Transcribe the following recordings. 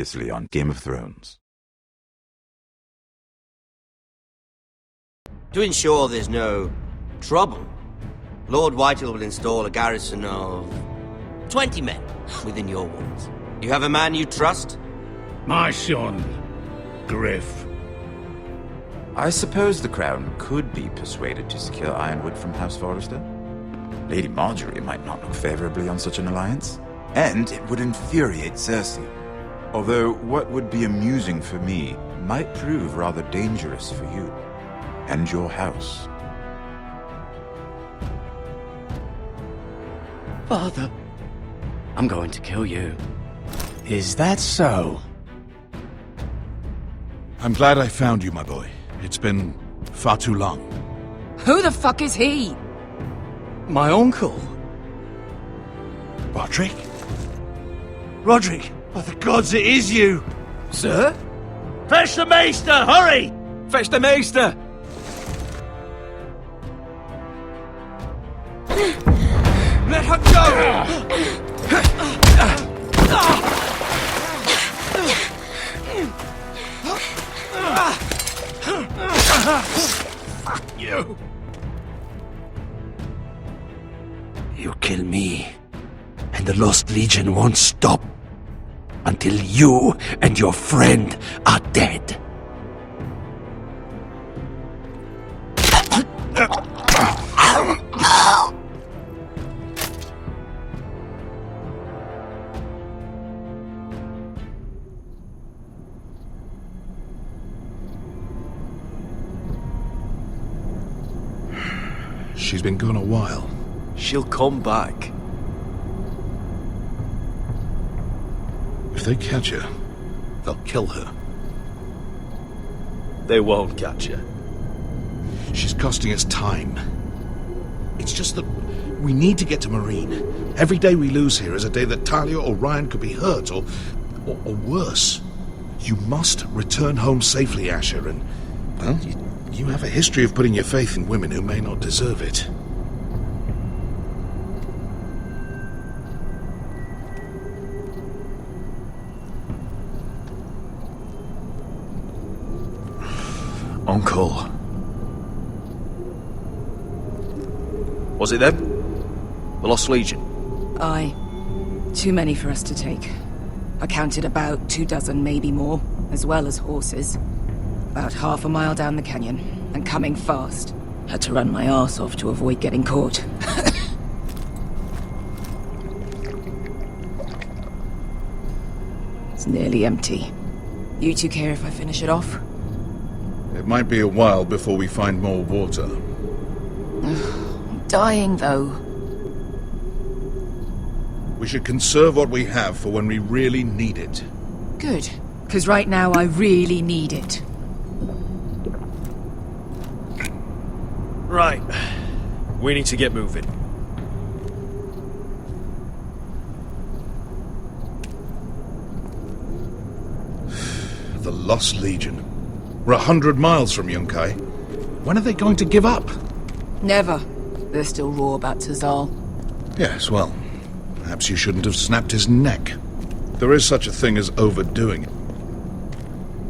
previously on Game of Thrones. To ensure there's no trouble, Lord Whitehill will install a garrison of 20 men within your walls. You have a man you trust? My son, Griff. I suppose the Crown could be persuaded to secure Ironwood from House Forrester. Lady Marjorie might not look favorably on such an alliance, and it would infuriate Cersei. Although what would be amusing for me might prove rather dangerous for you and your house. Father, I'm going to kill you. Is that so? I'm glad I found you, my boy. It's been far too long. Who the fuck is he? My uncle. Roderick? Roderick! By the gods, it is you! Sir? Fetch the maester, hurry! Fetch the maester! Let her go! Fuck you! You kill me, and the Lost Legion won't stop until you and your friend are dead. She's been gone a while. She'll come back. If they catch her, they'll kill her. They won't catch her. She's costing us time. It's just that we need to get to Marine. Every day we lose here is a day that Talia or Ryan could be hurt, or worse. You must return home safely, Asher, and, well, you have a history of putting your faith in women who may not deserve it. Uncle. Was it them? The Lost Legion? Aye. Too many for us to take. I counted about 24, maybe more, as well as horses. About half a mile down the canyon, and coming fast. Had to run my arse off to avoid getting caught. It's nearly empty. You two care if I finish it off? It might be a while before we find more water. I'm dying, though. We should conserve what we have for when we really need it. Good. Because right now I really need it. Right. We need to get moving. The Lost Legion. We're 100 miles from Yunkai. When are they going to give up? Never. They're still raw about Tazal. Yes, well, perhaps you shouldn't have snapped his neck. There is such a thing as overdoing it.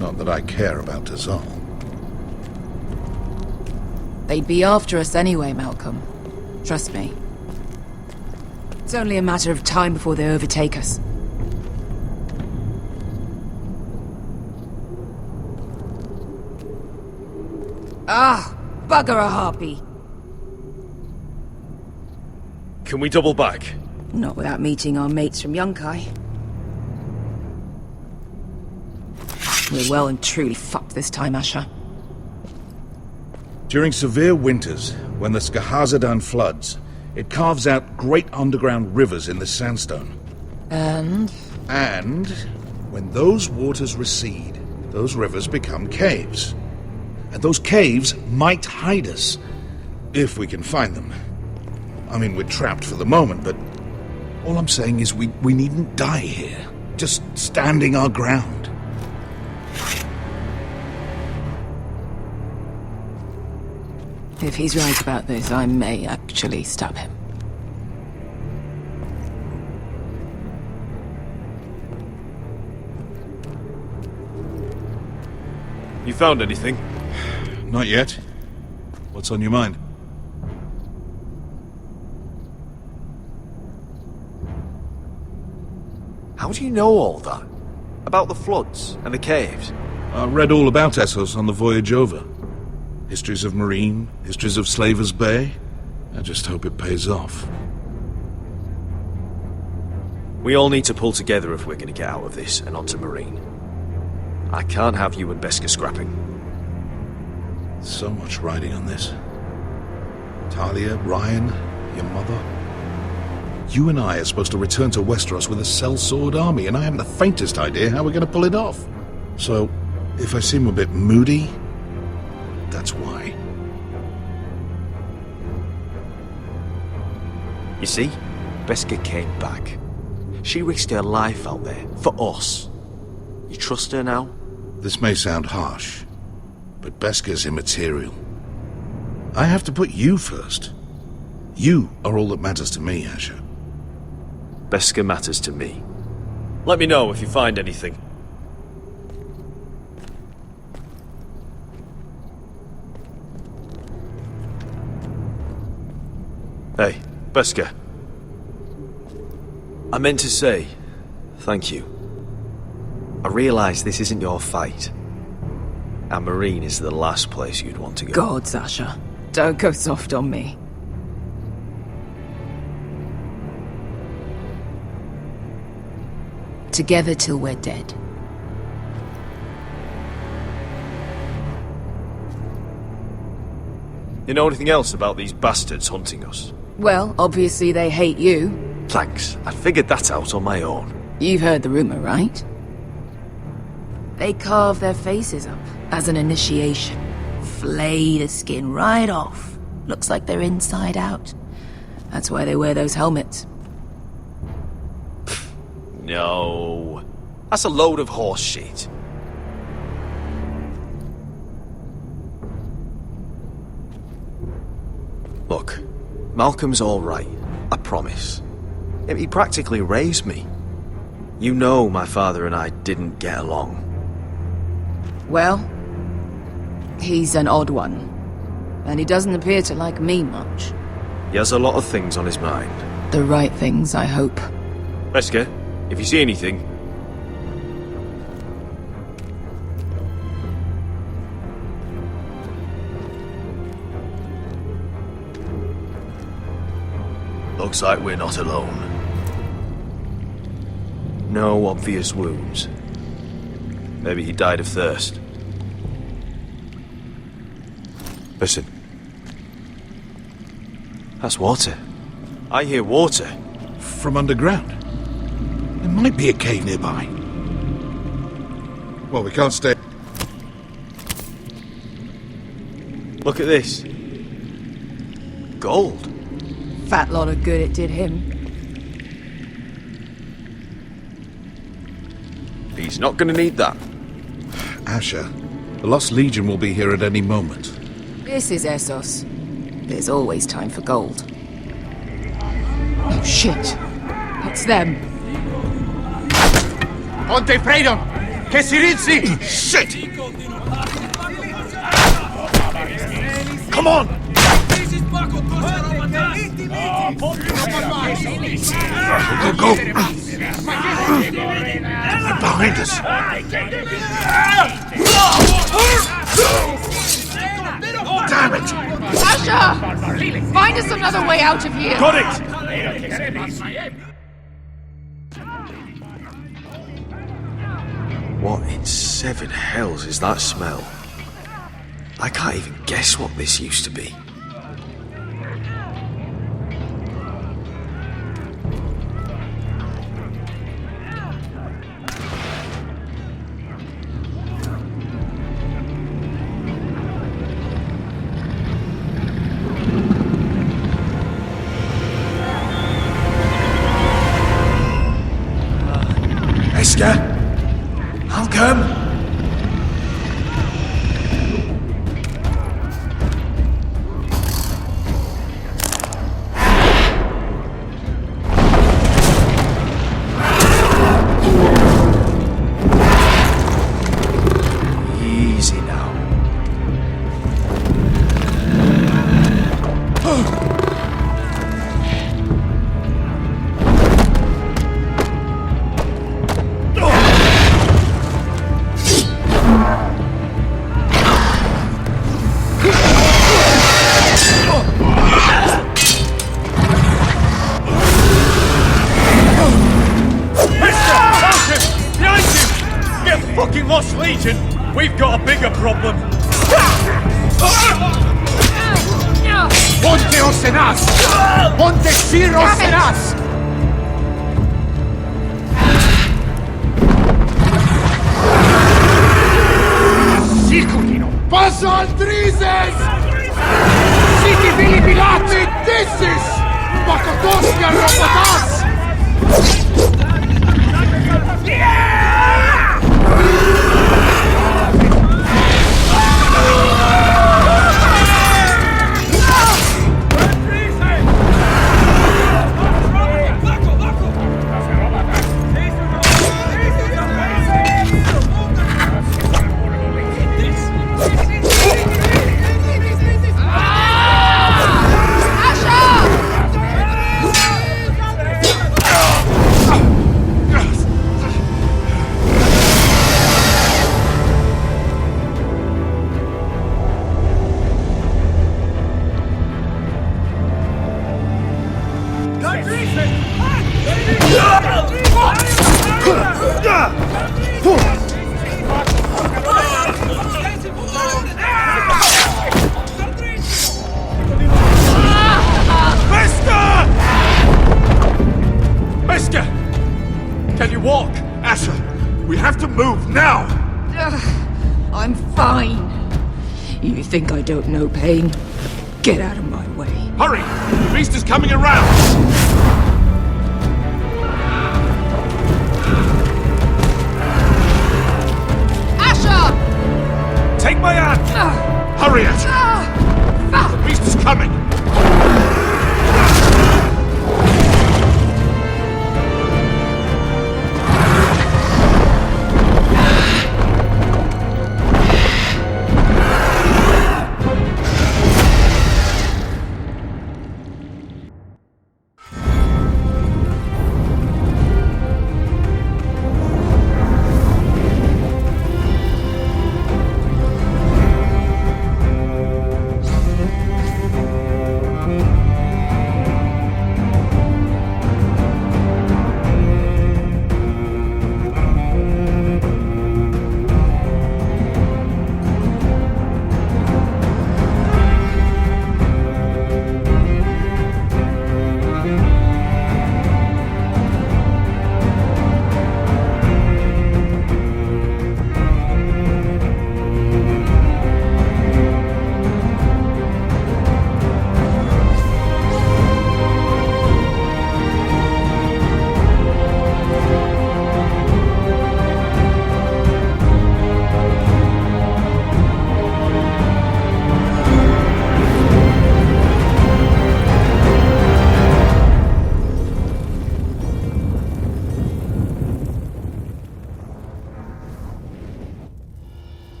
Not that I care about Tazal. They'd be after us anyway, Malcolm. Trust me. It's only a matter of time before they overtake us. Ah! Bugger a harpy! Can we double back? Not without meeting our mates from Yunkai. We're well and truly fucked this time, Asher. During severe winters, when the Skahazadan floods, it carves out great underground rivers in the sandstone. And? And when those waters recede, those rivers become caves. And those caves might hide us, if we can find them. I mean, we're trapped for the moment, but all I'm saying is we needn't die here, just standing our ground. If he's right about this, I may actually stop him. You found anything? Not yet. What's on your mind? How do you know all that? About the floods and the caves? I read all about Essos on the voyage over. Histories of Marine, histories of Slavers Bay. I just hope it pays off. We all need to pull together if we're going to get out of this and onto Marine. I can't have you and Beskha scrapping. So much riding on this. Talia, Ryan, your mother. You and I are supposed to return to Westeros with a sellsword army, and I haven't the faintest idea how we're going to pull it off. So, if I seem a bit moody, that's why. You see, Beskha came back. She risked her life out there, for us. You trust her now? This may sound harsh, but Beskha's immaterial. I have to put you first. You are all that matters to me, Asher. Beskha matters to me. Let me know if you find anything. Hey, Beskha. I meant to say, thank you. I realise this isn't your fight. And Marine is the last place you'd want to go. God, Sasha. Don't go soft on me. Together till we're dead. You know anything else about these bastards hunting us? Well, obviously they hate you. Thanks. I figured that out on my own. You've heard the rumor, right? They carve their faces up as an initiation. Flay the skin right off. Looks like they're inside out. That's why they wear those helmets. No. That's a load of horse shit. Look, Malcolm's all right. I promise. He practically raised me. You know my father and I didn't get along. Well, he's an odd one. And he doesn't appear to like me much. He has a lot of things on his mind. The right things, I hope. Beskha, if you see anything... Looks like we're not alone. No obvious wounds. Maybe he died of thirst. Listen. That's water. I hear water. From underground. There might be a cave nearby. Well, we can't stay. Look at this. Gold. Fat lot of good it did him. He's not gonna need that. Asher, the Lost Legion will be here at any moment. This is Essos. There's always time for gold. Oh shit. It's them. Ponte Freydon! Che si rizzi! Shit! Come on! Go, go! They're behind us! Damn it! Sasha! Find us another way out of here! Got it! What in seven hells is that smell? I can't even guess what this used to be. Beskha? Malcolm? Easy now. fucking lost Legion! We've got a bigger problem! Ponteos en us! Ponte Siros en us! Sikulino! Paso al Drises! Siki Vili Pilati! Dissis! Pakotoska Robotas! Can you walk? Asher, we have to move now! I'm fine. You think I don't know pain? Get out of my way. Hurry! The beast is coming around! Asher! Take my hand! Hurry, Asher! The beast is coming!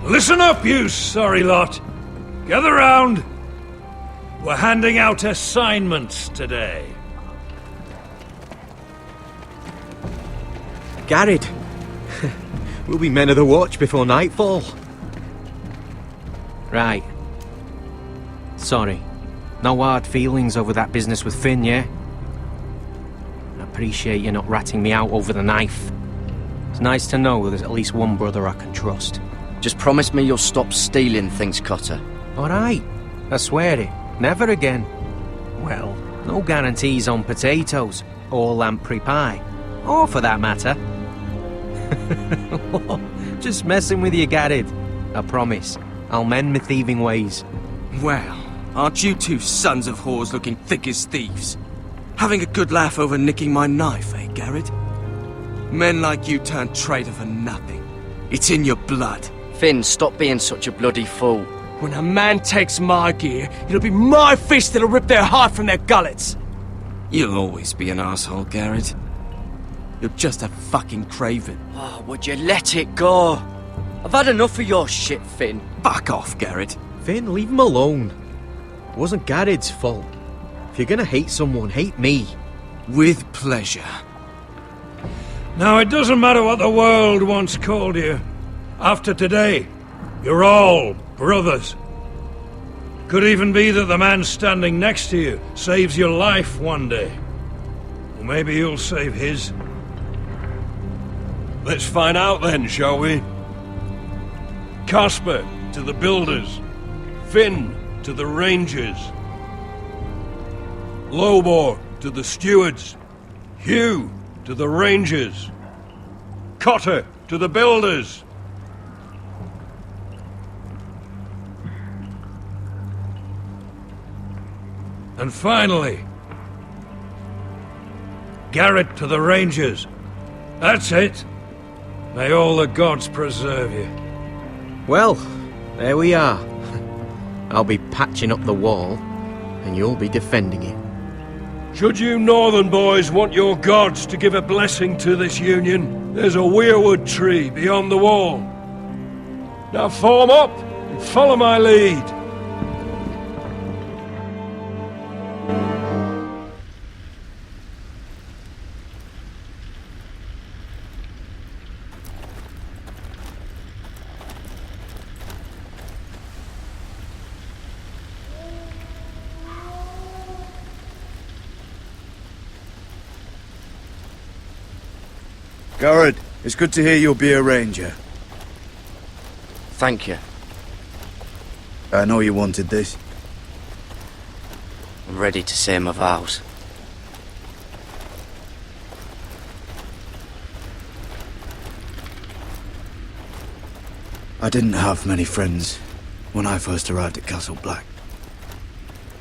Listen up, you sorry lot. Gather round. We're handing out assignments today. Garrett. We'll be men of the watch before nightfall. Right. Sorry. No hard feelings over that business with Finn, yeah? I appreciate you not ratting me out over the knife. It's nice to know there's at least one brother I can trust. Just promise me you'll stop stealing things, Cotter. Alright. I swear it. Never again. Well, no guarantees on potatoes, or lamprey pie. Or for that matter. Just messing with you, Garrett. I promise. I'll mend my thieving ways. Well, aren't you two sons of whores looking thick as thieves? Having a good laugh over nicking my knife, eh, Garrett? Men like you turn traitor for nothing. It's in your blood. Finn, stop being such a bloody fool. When a man takes my gear, it'll be my fist that'll rip their heart from their gullets. You'll always be an asshole, Garrett. You're just a fucking craven. Oh, would you let it go? I've had enough of your shit, Finn. Fuck off, Garrett. Finn, leave him alone. It wasn't Garrett's fault. If you're gonna hate someone, hate me. With pleasure. Now, it doesn't matter what the world once called you. After today, you're all brothers. Could even be that the man standing next to you saves your life one day. Or maybe you'll save his. Let's find out then, shall we? Casper to the builders. Finn to the rangers. Lobor to the stewards. Hugh to the rangers. Cotter to the builders. And finally, Garrett to the rangers. That's it. May all the gods preserve you. Well, there we are. I'll be patching up the wall, and you'll be defending it. Should you northern boys want your gods to give a blessing to this union, there's a weirwood tree beyond the wall. Now form up and follow my lead. Garrett, it's good to hear you'll be a ranger. Thank you. I know you wanted this. I'm ready to say my vows. I didn't have many friends when I first arrived at Castle Black.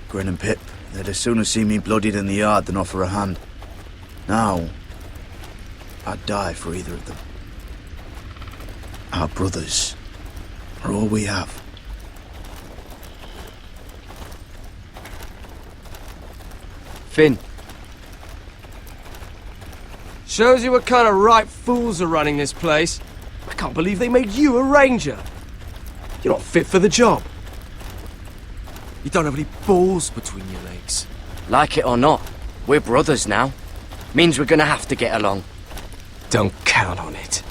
Grin and Pip, they'd as soon have seen me bloodied in the yard than offer a hand. Now, I'd die for either of them. Our brothers are all we have. Finn, Shows you what kind of right fools are running this place. I can't believe they made you a ranger. You're not fit for the job. You don't have any balls between your legs. like it or not, we're brothers now. Means we're gonna have to get along. Don't count on it.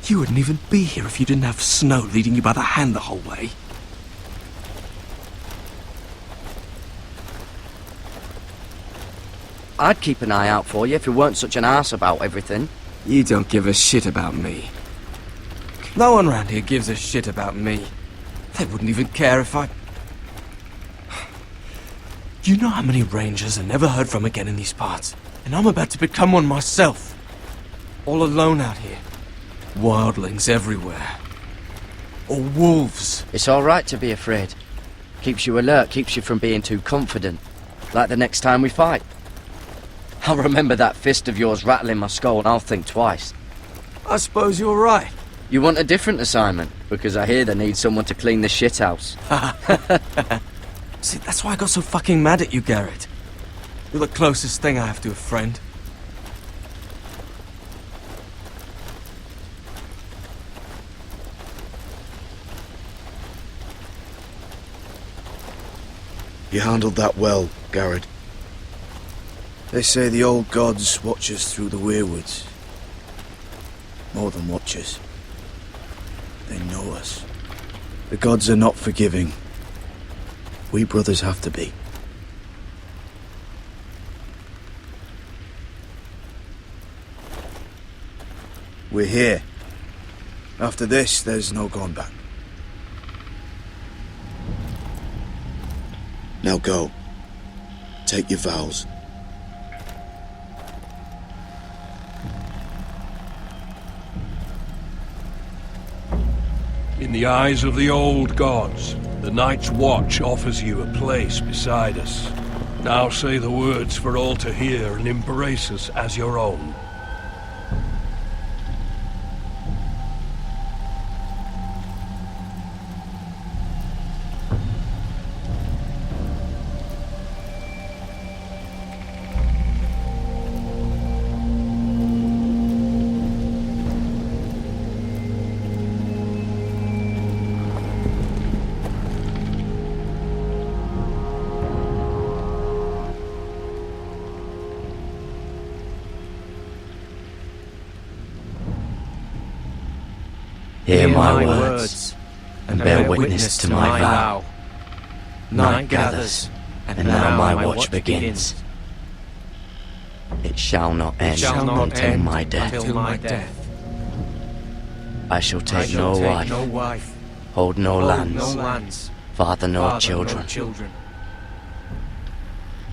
You wouldn't even be here if you didn't have Snow leading you by the hand the whole way. I'd keep an eye out for you if you weren't such an arse about everything. You don't give a shit about me. No one round here gives a shit about me. They wouldn't even care if I... You know how many rangers are never heard from again in these parts? And I'm about to become one myself. All alone out here. Wildlings everywhere. Or wolves. It's alright to be afraid. Keeps you alert, keeps you from being too confident. Like the next time we fight. I'll remember that fist of yours rattling my skull and I'll think twice. I suppose you're right. You want a different assignment? Because I hear they need someone to clean the shithouse. See, that's why I got so fucking mad at you, Garrett. You're the closest thing I have to a friend. You handled that well, Garrett. They say the old gods watch us through the weirwoods. More than watch us. They know us. The gods are not forgiving. We brothers have to be. We're here. After this, there's no going back. Now go. Take your vows. In the eyes of the old gods, the Night's Watch offers you a place beside us. Now say the words for all to hear and embrace us as your own. Hear my words, and bear witness to my vow. Night gathers, and now my watch begins. It shall not end until my death. I shall take no wife, hold no lands, father no children.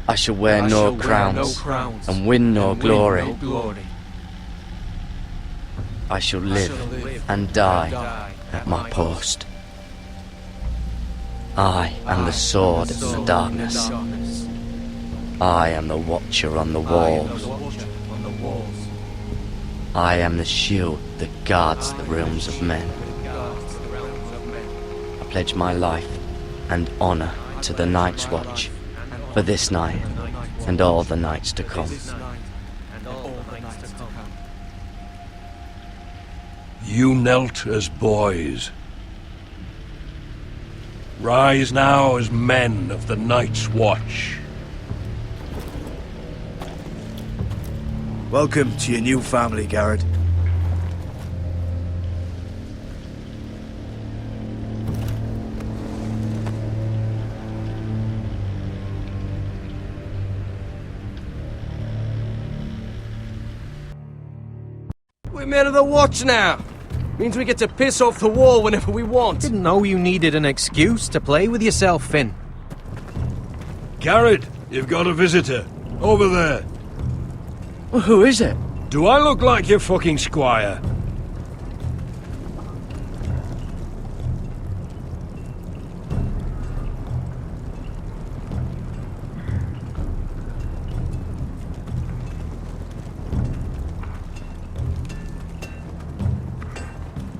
I shall wear no crowns, and win no glory. I shall live and die at my post. I am the sword in the darkness. I am the watcher on the walls. I am the shield that guards the realms of men. I pledge my life and honor to the Night's Watch for this night and all the nights to come. You knelt as boys. Rise now as men of the Night's Watch. Welcome to your new family, Garrett. We're men of the Watch now. Means we get to piss off the wall whenever we want. Didn't know you needed an excuse to play with yourself, Finn. Garrett, you've got a visitor. Over there. Well, who is it? Do I look like your fucking squire?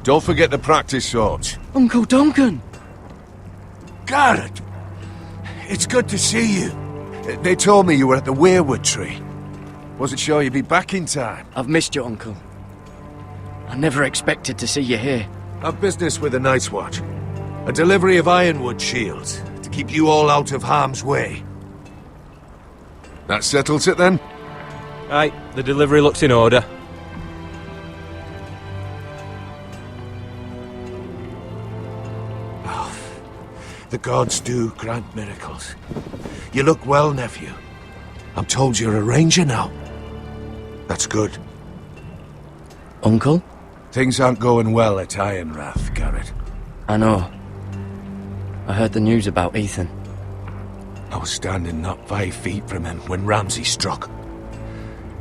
Don't forget to practice swords. Uncle Duncan! Garrett! It's good to see you. They told me you were at the weirwood tree. Wasn't sure you'd be back in time. I've missed you, Uncle. I never expected to see you here. I've business with the Night's Watch. A delivery of ironwood shields to keep you all out of harm's way. That settles it then? Aye, the delivery looks in order. The gods do grant miracles. You look well, nephew. I'm told you're a ranger now. That's good. Uncle? Things aren't going well at Ironrath, Garrett. I know. I heard the news about Ethan. I was standing not 5 feet from him when Ramsay struck.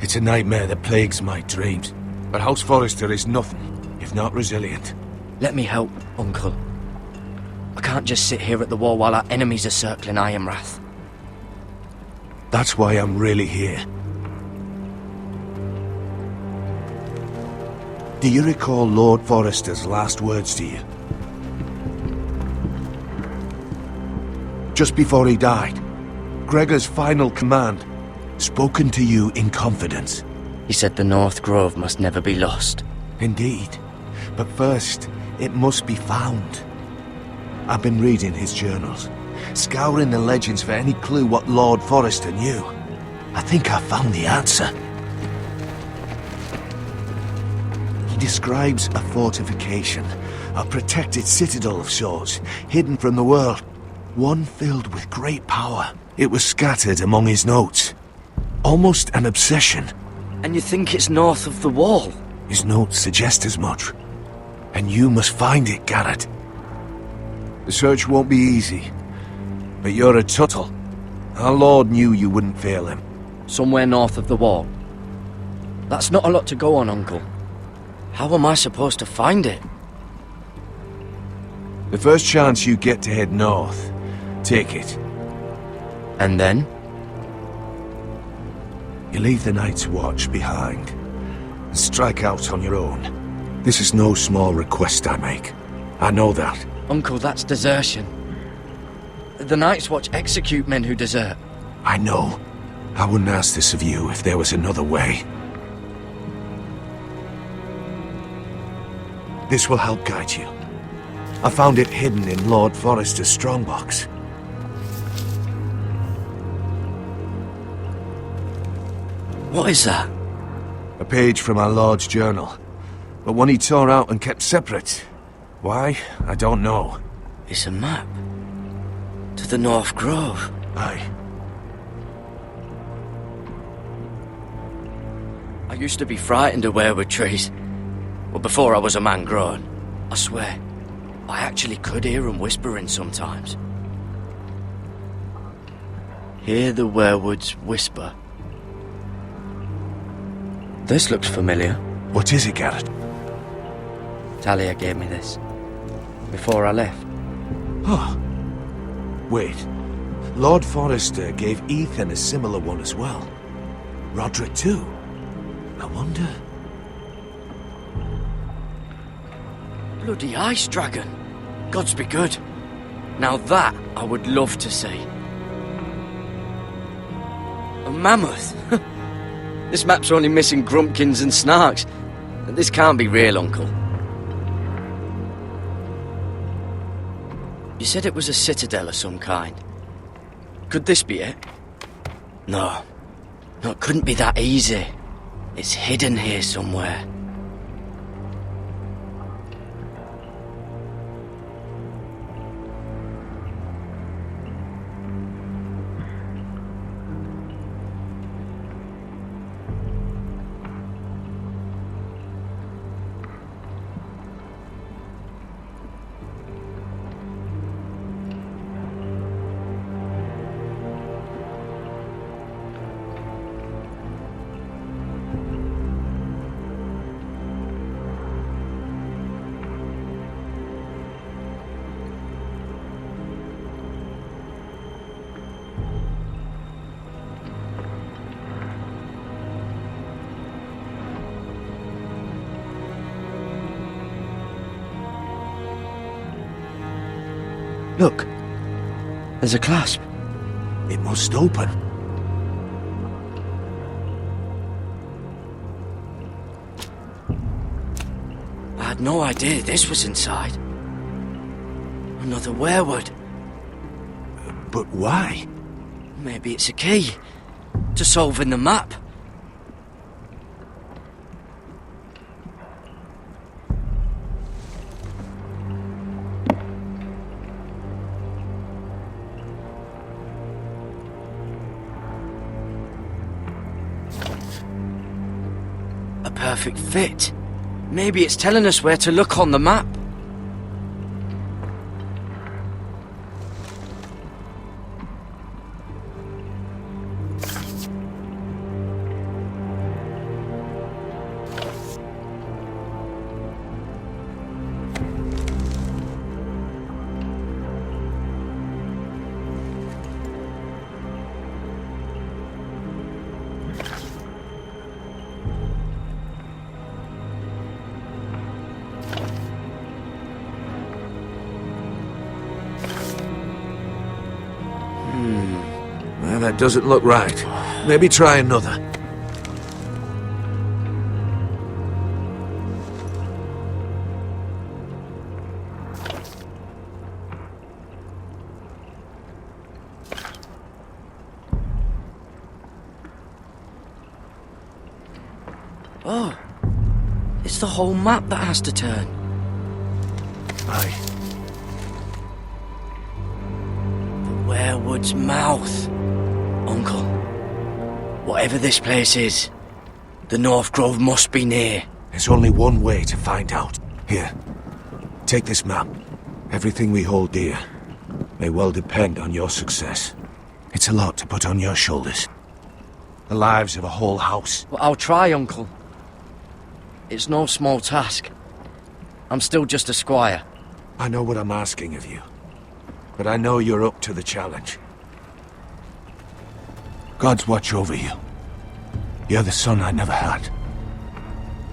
It's a nightmare that plagues my dreams. But House Forrester is nothing, if not resilient. Let me help, Uncle. I can't just sit here at the wall while our enemies are circling Ironrath. That's why I'm really here. Do you recall Lord Forrester's last words to you? Just before he died, Gregor's final command, spoken to you in confidence. He said the North Grove must never be lost. Indeed. But first, it must be found. I've been reading his journals, scouring the legends for any clue what Lord Forrester knew. I think I found the answer. He describes a fortification, a protected citadel of sorts, hidden from the world. One filled with great power. It was scattered among his notes. Almost an obsession. And you think it's north of the wall? His notes suggest as much. And you must find it, Garrett. The search won't be easy. But you're a Tuttle. Our Lord knew you wouldn't fail him. Somewhere north of the wall. That's not a lot to go on, Uncle. How am I supposed to find it? The first chance you get to head north, take it. And then? You leave the Night's Watch behind and strike out on your own. This is no small request I make. I know that. Uncle, that's desertion. The Night's Watch execute men who desert. I know. I wouldn't ask this of you if there was another way. This will help guide you. I found it hidden in Lord Forrester's strongbox. What is that? A page from our Lord's journal, but one he tore out and kept separate. Why? I don't know. It's a map. To the North Grove. Aye. I used to be frightened of weirwood trees. Well, before I was a man grown. I swear, I actually could hear them whispering sometimes. Hear the weirwoods whisper. This looks familiar. What is it, Garrett? Talia gave me this. Before I left. Oh. Wait. Lord Forrester gave Ethan a similar one as well. Roderick too. I wonder... Bloody ice dragon. Gods be good. Now that I would love to see. A mammoth. This map's only missing grumpkins and snarks. This can't be real, Uncle. You said it was a citadel of some kind. Could this be it? No. No, it couldn't be that easy. It's hidden here somewhere. Look. There's a clasp. It must open. I had no idea this was inside. Another weirwood. But why? Maybe it's a key to solving the map. A perfect fit. Maybe it's telling us where to look on the map. Well, that doesn't look right. Maybe try another. Oh, it's the whole map that has to turn. Aye. The weirwood's mouth. Uncle, whatever this place is, the North Grove must be near. There's only one way to find out. Here, take this map. Everything we hold dear may well depend on your success. It's a lot to put on your shoulders. The lives of a whole house. Well, I'll try, Uncle. It's no small task. I'm still just a squire. I know what I'm asking of you, but I know you're up to the challenge. God's watch over you. You're the son I never had.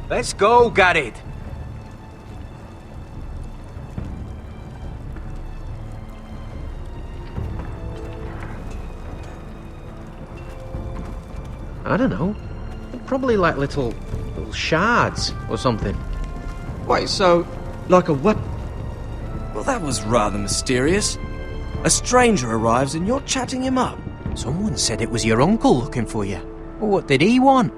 Let's go, Garrett. I don't know. Probably like little shards or something. Wait, so, like a what? Well, that was rather mysterious. A stranger arrives and you're chatting him up. Someone said it was your uncle looking for you. Well, what did he want?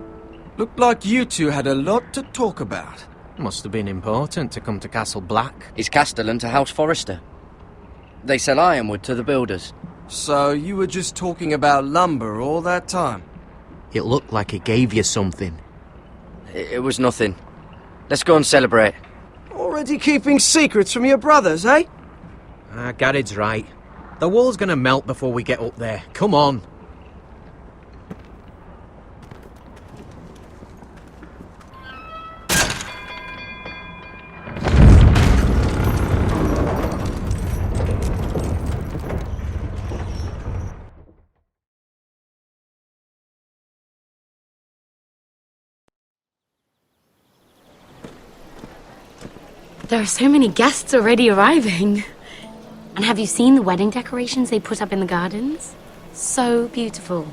Looked like you two had a lot to talk about. Must have been important to come to Castle Black. It's Castellan to House Forrester. They sell ironwood to the builders. So you were just talking about lumber all that time? It looked like it gave you something. It was nothing. Let's go and celebrate. Already keeping secrets from your brothers, eh? Garrett's right. The wall's gonna melt before we get up there. Come on. There are so many guests already arriving. And have you seen the wedding decorations they put up in the gardens? So beautiful.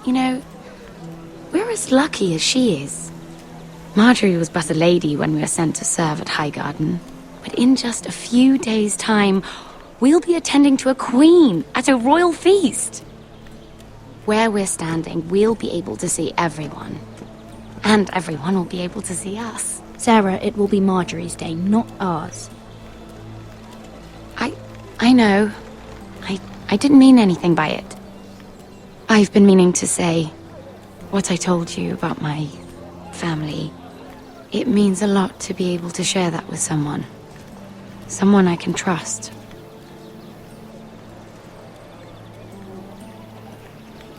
You know, we're as lucky as she is. Marjorie was but a lady when we were sent to serve at Highgarden. But in just a few days' time, we'll be attending to a queen at a royal feast. Where we're standing, we'll be able to see everyone. And everyone will be able to see us. Sarah, it will be Marjorie's day, not ours. I know. I didn't mean anything by it. I've been meaning to say what I told you about my family. It means a lot to be able to share that with someone. Someone I can trust.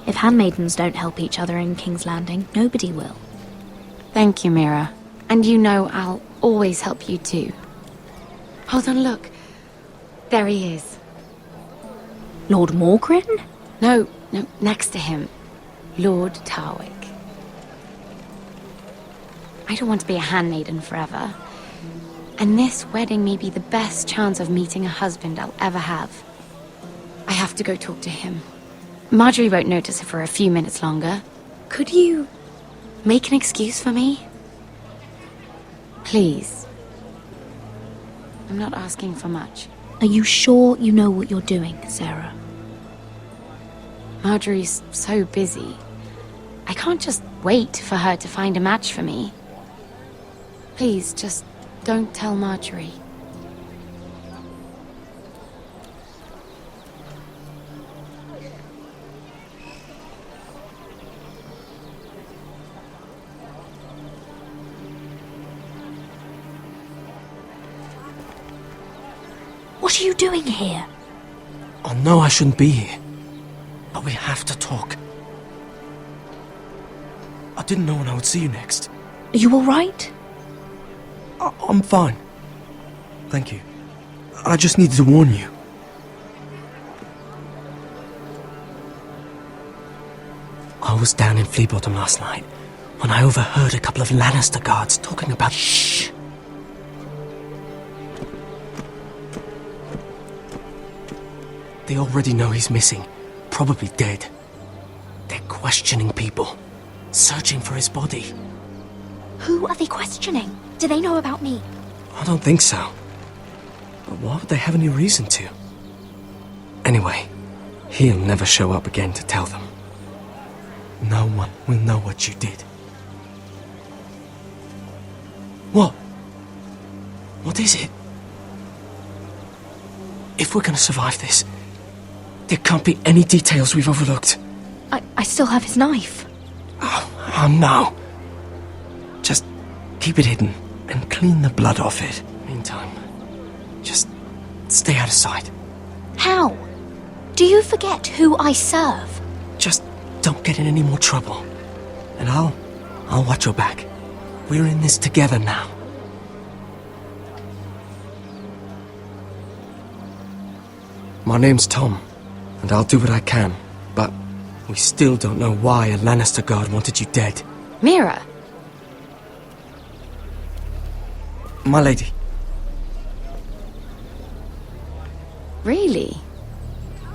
If handmaidens don't help each other in King's Landing, nobody will. Thank you, Mira. And you know I'll always help you too. Hold on, look. There he is. Lord Morgrin? No, next to him. Lord Tarwick. I don't want to be a handmaiden forever. And this wedding may be the best chance of meeting a husband I'll ever have. I have to go talk to him. Marjorie won't notice it for a few minutes longer. Could you make an excuse for me? Please. I'm not asking for much. Are you sure you know what you're doing, Sarah? Marjorie's so busy. I can't just wait for her to find a match for me. Please, just don't tell Marjorie. What are you doing here? I know I shouldn't be here, but we have to talk. I didn't know when I would see you next. Are you all right? I'm fine. Thank you. I just needed to warn you. I was down in Fleabottom last night when I overheard a couple of Lannister guards talking about... Shh! They already know he's missing, probably dead. They're questioning people, searching for his body. Who are they questioning? Do they know about me? I don't think so. But why would they have any reason to? Anyway, he'll never show up again to tell them. No one will know what you did. What? What is it? If we're gonna survive this, there can't be any details we've overlooked. I still have his knife. Oh no. Just keep it hidden and clean the blood off it. Meantime, just stay out of sight. How? Do you forget who I serve? Just don't get in any more trouble. And I'll watch your back. We're in this together now. My name's Tom, and I'll do what I can, but we still don't know why a Lannister guard wanted you dead. Mira! My lady. Really?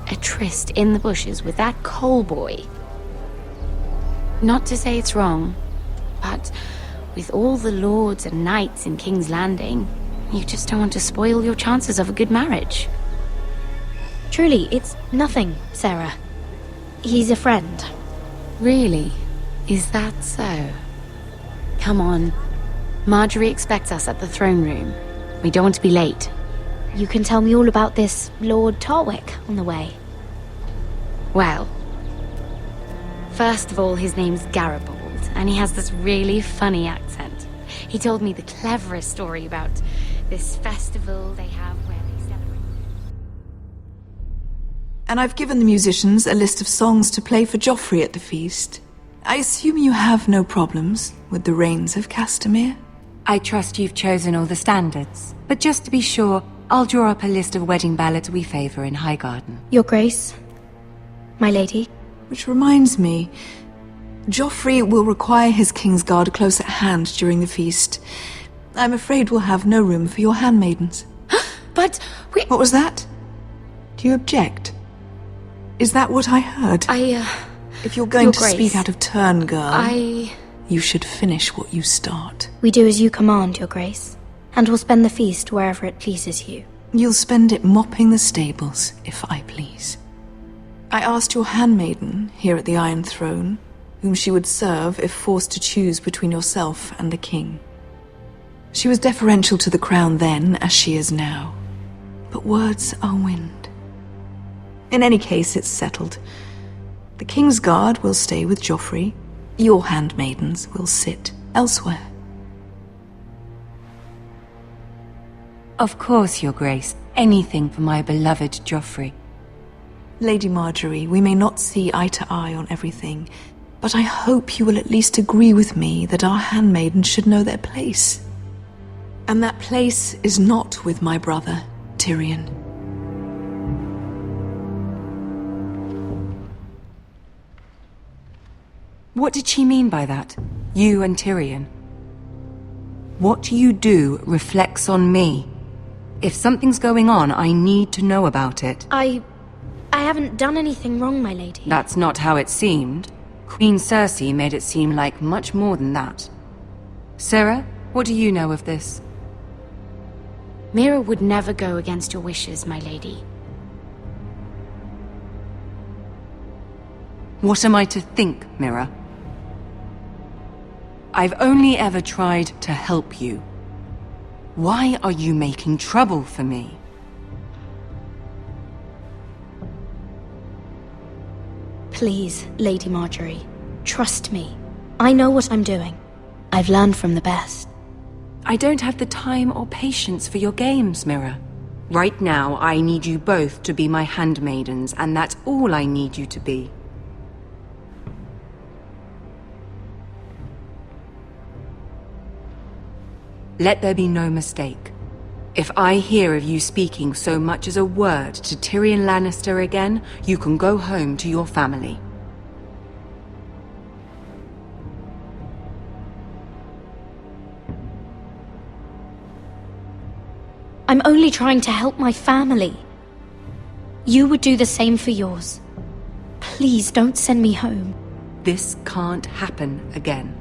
A tryst in the bushes with that coal boy? Not to say it's wrong, but with all the lords and knights in King's Landing, you just don't want to spoil your chances of a good marriage. Truly, it's nothing, Sarah. He's a friend. Really? Is that so? Come on. Marjorie expects us at the throne room. We don't want to be late. You can tell me all about this Lord Tarwick on the way. Well, first of all, his name's Garibald, and he has this really funny accent. He told me the cleverest story about this festival they have where they celebrate. And I've given the musicians a list of songs to play for Joffrey at the feast. I assume you have no problems with the Rains of Castamere? I trust you've chosen all the standards. But just to be sure, I'll draw up a list of wedding ballads we favor in Highgarden. Your Grace, my lady. Which reminds me, Joffrey will require his Kingsguard close at hand during the feast. I'm afraid we'll have no room for your handmaidens. But we... What was that? Do you object? Is that what I heard? If you're going to speak out of turn, girl, you should finish what you start. We do as you command, Your Grace, and we'll spend the feast wherever it pleases you. You'll spend it mopping the stables, if I please. I asked your handmaiden here at the Iron Throne whom she would serve if forced to choose between yourself and the king. She was deferential to the crown then, as she is now. But words are wind. In any case, it's settled. The Kingsguard will stay with Joffrey. Your handmaidens will sit elsewhere. Of course, Your Grace. Anything for my beloved Joffrey. Lady Marjorie, we may not see eye to eye on everything, but I hope you will at least agree with me that our handmaidens should know their place. And that place is not with my brother, Tyrion. What did she mean by that? You and Tyrion? What you do reflects on me. If something's going on, I need to know about it. I haven't done anything wrong, my lady. That's not how it seemed. Queen Cersei made it seem like much more than that. Sarah, what do you know of this? Mira would never go against your wishes, my lady. What am I to think, Mira? I've only ever tried to help you. Why are you making trouble for me? Please, Lady Marjorie, trust me. I know what I'm doing. I've learned from the best. I don't have the time or patience for your games, Mira. Right now, I need you both to be my handmaidens, and that's all I need you to be. Let there be no mistake. If I hear of you speaking so much as a word to Tyrion Lannister again, you can go home to your family. I'm only trying to help my family. You would do the same for yours. Please don't send me home. This can't happen again.